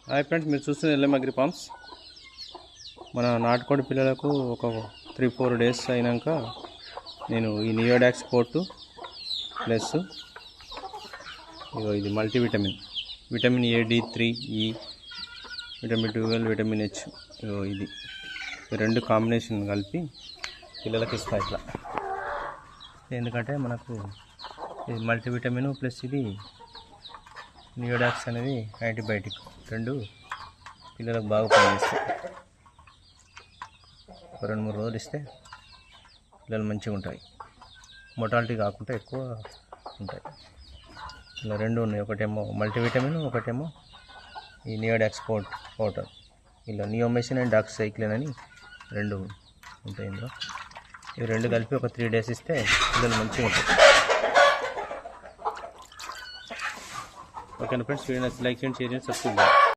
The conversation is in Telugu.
హాయ్ ఫ్రెండ్స్, మీరు చూస్తున్న ఎల్ఎం అగ్రి ఫార్మ్స్. మన నాటుకోడి పిల్లలకు ఒక 3-4 డేస్ అయినాక నేను ఈ నియోడాక్స్ పోర్టు ప్లస్ ఇది multivitamin, vitamin A, D3, E, vitamin 12, vitamin H, ఇది రెండు కాంబినేషన్ కలిపి పిల్లలకి ఇస్తాయి ఇట్లా. ఎందుకంటే మనకు ఇది మల్టీవిటమిన్ ప్లస్ ఇది నియోడాక్స్ అనేది యాంటీబయాటిక్, రెండు పిల్లలకు బాగా పనిచేస్తాయి. 2-3 రోజులు ఇస్తే పిల్లలు మంచిగా ఉంటాయి, మొటాలిటీ కాకుండా ఎక్కువ ఉంటాయి. ఇలా రెండు ఉన్నాయి, ఒకటేమో మల్టీవిటమిన్, ఒకటేమో ఈ నియోడాక్స్ పౌడర్. ఇలా నియోమైసిన్ అండ్ డాక్సైక్లిన్ అని రెండు ఉంటాయి ఇందులో. ఇవి రెండు కలిపి ఒక 3 డేస్ ఇస్తే పిల్లలు మంచిగా ఉంటాయి. ఓకే ఫ్రెండ్స్, వీడియో లైక్ చేయండి, షేర్ చేయండి, సబ్స్క్రైబ్ చేయండి.